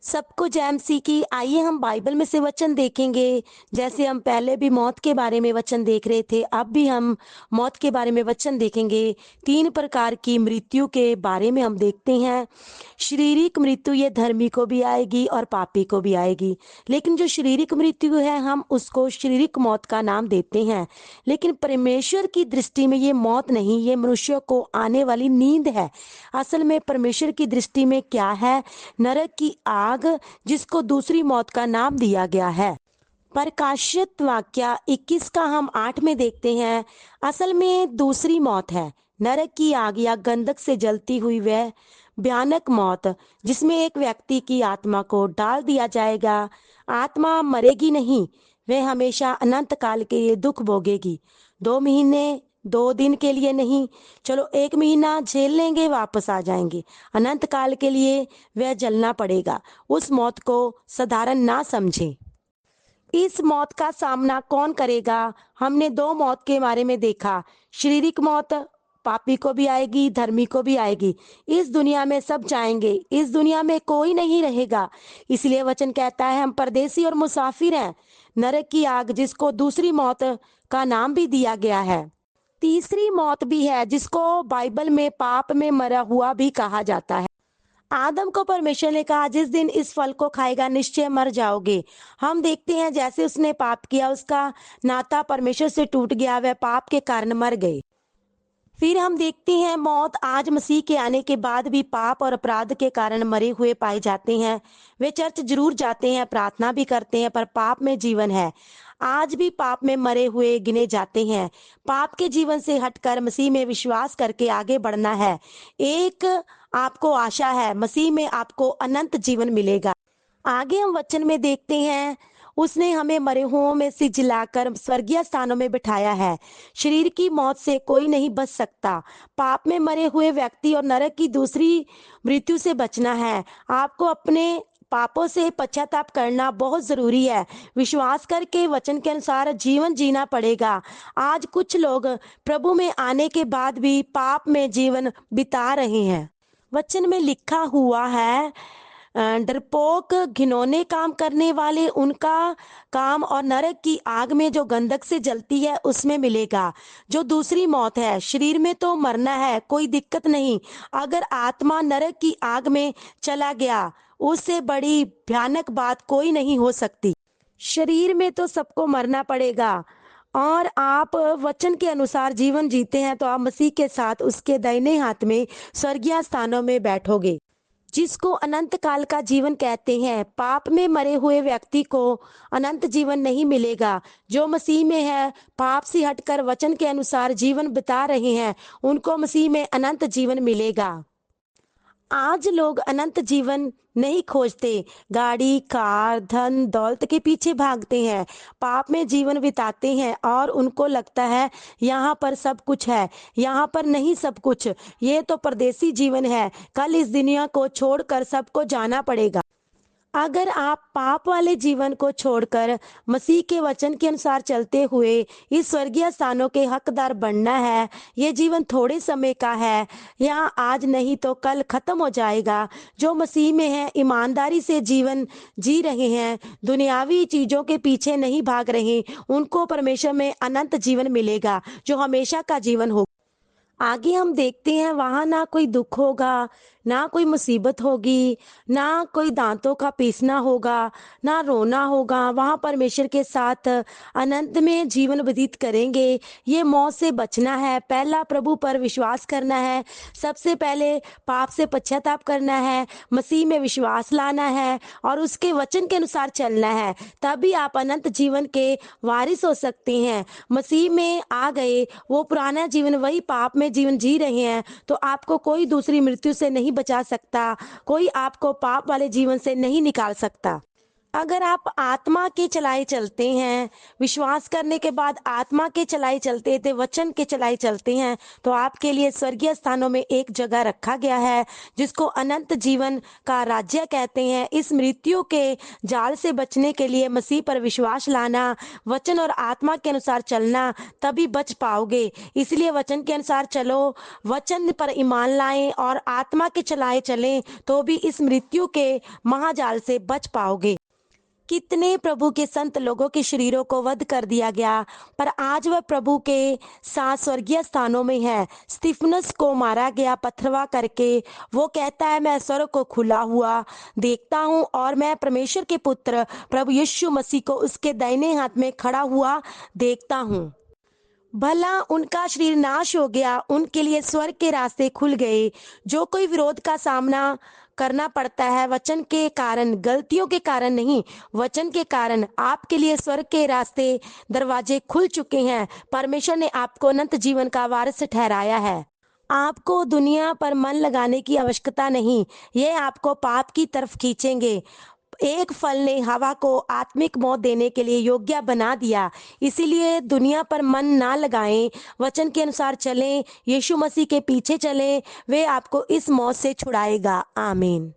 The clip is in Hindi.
सबको जय मसीह की। आइए हम बाइबल में से वचन देखेंगे। जैसे हम पहले भी मौत के बारे में वचन देख रहे थे, अब भी हम मौत के बारे में वचन देखेंगे। 3 प्रकार की मृत्यु के बारे में हम देखते हैं। शारीरिक मृत्यु ये धर्मी को भी आएगी और पापी को भी आएगी। लेकिन जो शारीरिक मृत्यु है हम उसको शारीरिक मौत का नाम देते हैं। लेकिन परमेश्वर की दृष्टि में ये मौत नहीं, ये मनुष्य को आने वाली नींद है। असल में परमेश्वर की दृष्टि में क्या है? नरक की आग, जिसको दूसरी मौत का नाम दिया गया है। प्रकाशित वाक्य 21 का हम 8 में देखते हैं। असल में दूसरी मौत है नरक की आग या गंधक से जलती हुई वह भयानक मौत, जिसमें एक व्यक्ति की आत्मा को डाल दिया जाएगा। आत्मा मरेगी नहीं, वह हमेशा अनंत काल के लिए दुख भोगेगी। 2 महीने 2 दिन के लिए नहीं, चलो 1 महीना झेल लेंगे, वापस आ जाएंगे। अनंत काल के लिए वह जलना पड़ेगा। उस मौत को साधारण ना समझें। इस मौत का सामना कौन करेगा? हमने 2 मौत के बारे में देखा। शारीरिक मौत पापी को भी आएगी, धर्मी को भी आएगी। इस दुनिया में सब जाएंगे, इस दुनिया में कोई नहीं रहेगा। इसलिए वचन कहता है हम परदेसी और मुसाफिर हैं। नरक की आग, जिसको दूसरी मौत का नाम भी दिया गया है। तीसरी मौत भी है, जिसको बाइबल में पाप में मरा हुआ भी कहा जाता है। आदम को परमेश्वर ने कहा जिस दिन इस फल को खाएगा निश्चय मर जाओगे। हम देखते हैं जैसे उसने पाप किया, उसका नाता परमेश्वर से टूट गया, वह पाप के कारण मर गए। फिर हम देखते हैं मौत आज मसीह के आने के बाद भी पाप और अपराध के कारण मरे हुए पाए जाते हैं। वे चर्च जरूर जाते हैं, प्रार्थना भी करते हैं, पर पाप में जीवन है। आज भी पाप में मरे हुए गिने जाते हैं। पाप के जीवन से हटकर मसीह में विश्वास करके आगे बढ़ना है। एक आपको आशा है, मसीह में आपको अनंत जीवन मिलेगा। आगे हम वचन में देखते हैं उसने हमें मरे हुओं में से जिलाकर स्वर्गीय स्थानों में बिठाया है। शरीर की मौत से कोई नहीं बच सकता। पाप में मरे हुए व्यक्ति और नरक की दूसरी मृत्यु से बचना है। आपको अपने पापों से पश्चाताप करना बहुत जरूरी है। विश्वास करके वचन के अनुसार जीवन जीना पड़ेगा। आज कुछ लोग प्रभु में आने के बाद भी पाप में जीवन बिता रहे हैं। वचन में लिखा हुआ है डरपोक घिनौने काम करने वाले उनका काम और नरक की आग में जो गंधक से जलती है उसमें मिलेगा। जो दूसरी मौत है, शरीर में तो मरना है, कोई दिक्कत नहीं। अगर आत्मा नरक की आग में चला गया, उससे बड़ी भयानक बात कोई नहीं हो सकती। शरीर में तो सबको मरना पड़ेगा और आप वचन के अनुसार जीवन जीते हैं तो आप मसीह के साथ उसके दाहिने हाथ में स्वर्गीय स्थानों में बैठोगे, जिसको अनंत काल का जीवन कहते हैं। पाप में मरे हुए व्यक्ति को अनंत जीवन नहीं मिलेगा। जो मसीह में है, पाप से हटकर वचन के अनुसार जीवन बिता रहे हैं, उनको मसीह में अनंत जीवन मिलेगा। आज लोग अनंत जीवन नहीं खोजते, गाड़ी, कार, धन दौलत के पीछे भागते हैं, पाप में जीवन बिताते हैं और उनको लगता है यहाँ पर सब कुछ है। यहाँ पर नहीं सब कुछ, ये तो परदेसी जीवन है, कल इस दुनिया को छोड़कर सबको जाना पड़ेगा। अगर आप पाप वाले जीवन को छोड़कर मसीह के वचन के अनुसार चलते हुए इस स्वर्गीय स्थानों के हकदार बनना है, ये जीवन थोड़े समय का है, यहाँ आज नहीं तो कल खत्म हो जाएगा। जो मसीह में है, ईमानदारी से जीवन जी रहे हैं, दुनियावी चीजों के पीछे नहीं भाग रहे, उनको परमेश्वर में अनंत जीवन मिलेगा, जो हमेशा का जीवन होगा। आगे हम देखते हैं वहां ना कोई दुख होगा, ना कोई मुसीबत होगी, ना कोई दांतों का पीसना होगा, ना रोना होगा। वहां परमेश्वर के साथ अनंत में जीवन व्यतीत करेंगे। ये मौत से बचना है, पहला प्रभु पर विश्वास करना है। सबसे पहले पाप से पश्चाताप करना है, मसीह में विश्वास लाना है और उसके वचन के अनुसार चलना है। तभी आप अनंत जीवन के वारिस हो सकते हैं। मसीह में आ गए, वो पुराना जीवन, वही पाप में जीवन जी रहे हैं, तो आपको कोई दूसरी मृत्यु से नहीं बचा सकता, कोई आपको पाप वाले जीवन से नहीं निकाल सकता। अगर आप आत्मा के चलाए चलते हैं, विश्वास करने के बाद आत्मा के चलाए चलते थे, वचन के चलाए चलते हैं, तो आपके लिए स्वर्गीय स्थानों में एक जगह रखा गया है, जिसको अनंत जीवन का राज्य कहते हैं। इस मृत्यु के जाल से बचने के लिए मसीह पर विश्वास लाना, वचन और आत्मा के अनुसार चलना, तभी बच पाओगे। इसलिए वचन के अनुसार चलो, वचन पर ईमान लाएं और आत्मा के चलाए चलें, तो भी इस मृत्यु के महाजाल से बच पाओगे। कितने प्रभु के संत लोगों के शरीरों को वध कर दिया गया, पर आज वह प्रभु के साथ स्वर्गीय स्थानों में है। स्तिफनस को मारा गया पथरवा करके। वो कहता है, मैं स्वर्ग को खुला हुआ देखता हूँ और मैं परमेश्वर के पुत्र प्रभु यीशु मसीह को उसके दाहिने हाथ में खड़ा हुआ देखता हूँ। भला उनका शरीर नाश हो गया, उनके लिए स्वर्ग के रास्ते खुल गए। जो कोई विरोध का सामना करना पड़ता है, वचन के कारण, गलतियों के कारण नहीं, वचन के कारण, आपके लिए स्वर्ग के रास्ते, दरवाजे खुल चुके हैं। परमेश्वर ने आपको अनंत जीवन का वारिस ठहराया है। आपको दुनिया पर मन लगाने की आवश्यकता नहीं, ये आपको पाप की तरफ खींचेंगे। एक फल ने हवा को आत्मिक मौत देने के लिए योग्य बना दिया। इसीलिए दुनिया पर मन ना लगाएं, वचन के अनुसार चलें, यीशु मसीह के पीछे चलें, वे आपको इस मौत से छुड़ाएगा। आमीन।